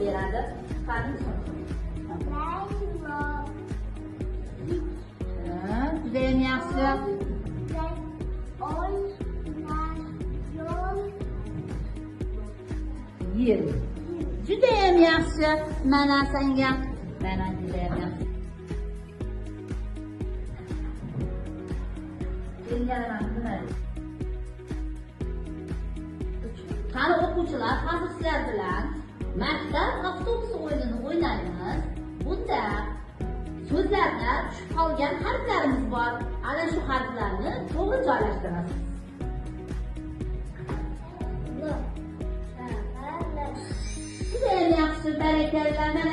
beradi. Qani? Juda ham yaxshi. Yer. Juda ham yaxshi. Mana senga. Mana juda ham yaxshi. Qani o'quvchilar, hozir sizlar bilan maktab avtobus o'yinini o'ynaymiz. Bunda so'zlarda tushib qolgan harflarimiz bor. Ana shu harflarni to'g'ri joylashtiramiz. Juda ham yaxshi, barakalla.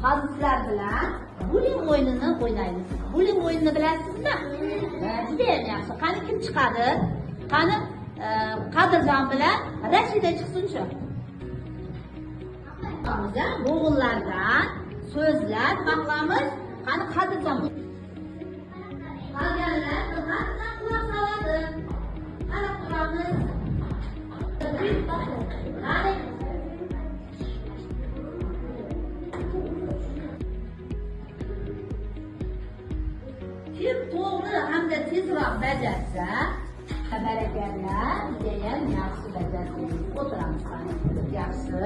Hozir sizlar bilan buling o'yinini o'ynaymiz. Buling o'yinini bilasizmi? Juda ham yaxshi. Qani kim chiqadi? Qani Qadirjon bilan Rashida chiqsin-chi. Bo'g'inlardan so'zlar maqlamiz. Qani Qadirjon. Qolganlar diqqatdan quloq soladi. Qarab turamiz. Qani kim to'g'ri hamda tezroq bajarsa, barakalla, judayam yaxshi bajarsangiz o'tiramiz. Yaxshi.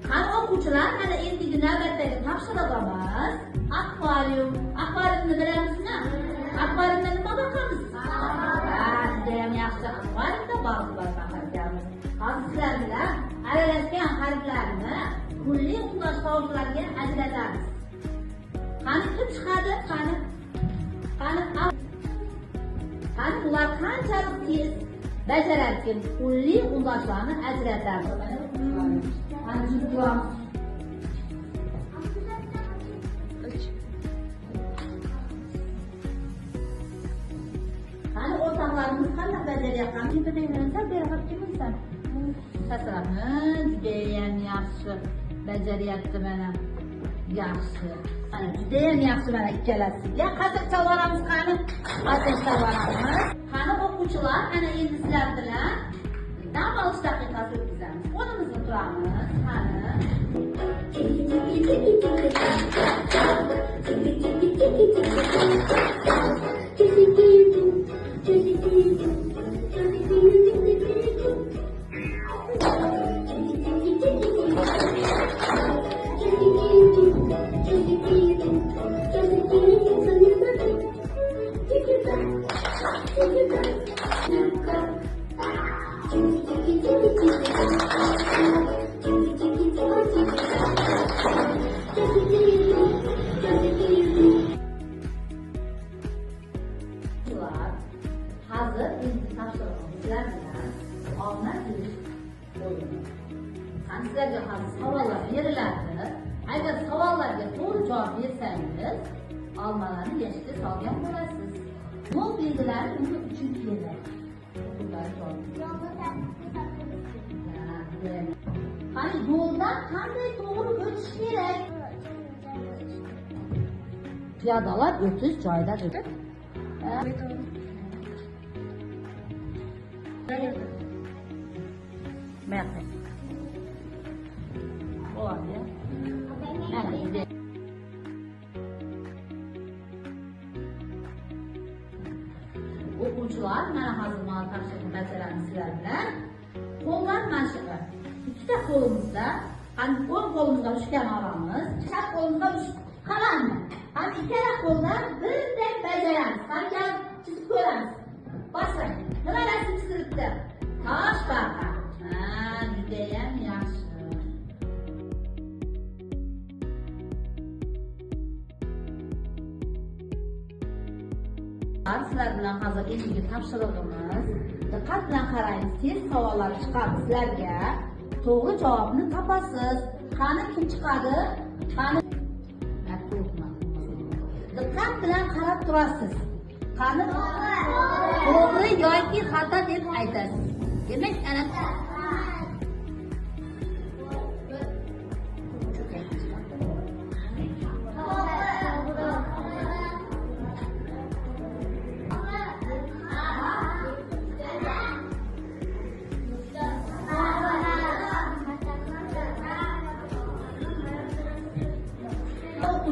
Qani o'quvchilar, mana endigi navbatdagi topshirig'imiz akvarium. Akvariumni bilamizmi? Akvariumda nima boqamiz? Judayam yaxshi. Akvariumda baliq boqamiz. Hozir sizlar bilan aralashgan harflarni kulli uqlash tovushlarga ajratamiz. Qani kim chiqadi? Qani ular qanchalik tez bajararkan kulli uqlashlarni ajratamiz. Qani jur'at. Qani o'rtoqlarimiz qanday bajaryapti? Bilmayman, berib kelmaysan. Tasavvur, judayam yaxshi bajaryapti mana. Yaxshi. Ana judayam yaxshi mana ikkalasiga. Qasircha boramiz qani? Qasircha boramiz. Qani o'quvchilar, ana endi sizlar bilan dam olish daqiqasi o'tkazamiz. O'rnimizda turamiz. Qani. Hazır endi topshiriqlar bilan omma tilish o'yini. Qani sizlarga hozir savollar beriladi. Agar savollarga to'g'ri javob bersangiz, olmalarni yashga solgan bo'lasiz. Bu belgilari nima uchun kerak? Qani yo'ldan qanday to'g'ri o'tish kerak? Piyodalar o'tish joyida o'tib. Merhaba. Oldu ya. Merhaba. O'quvchilar, mana hozir mana topshiriqni bajaramiz sizlar bilan. Qo'llar mashqi. Ikkita qo'limizda, qani o'ng qo'limizga ushgan olamiz, chap qo'limizga qalamni. Qani ikkala qo'lda birdek bajaramiz. Qani chizib ko'ramiz. Boshlang. Nima rasm chizilibdi? Tosh barqa. Judayam yaxshi. Sizlar bilan hozir endigi topshirig'imiz. Diqqat bilan qaraymiz. Tez savollar chiqadi sizlarga. To'g'ri javobni topasiz. Qani kim chiqadi? Qani diqqat bilan qarab turasiz. Qani to'g'ri yoki xato deb aytasiz. Demak, ana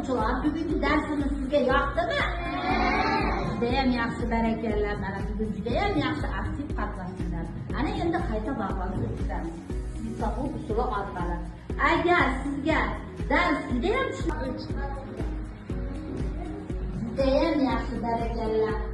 o'quvchilar, bugungi darsimiz sizga yoqdimi? Judayam yaxshi, barakallah. Mana bugun judayam yaxshi aktiv qatnashdinglar. Ana endi qayta baholash o'tkazamiz. Hisob usuli orqali. Agar sizga dars judayam yaxshi, barakallah.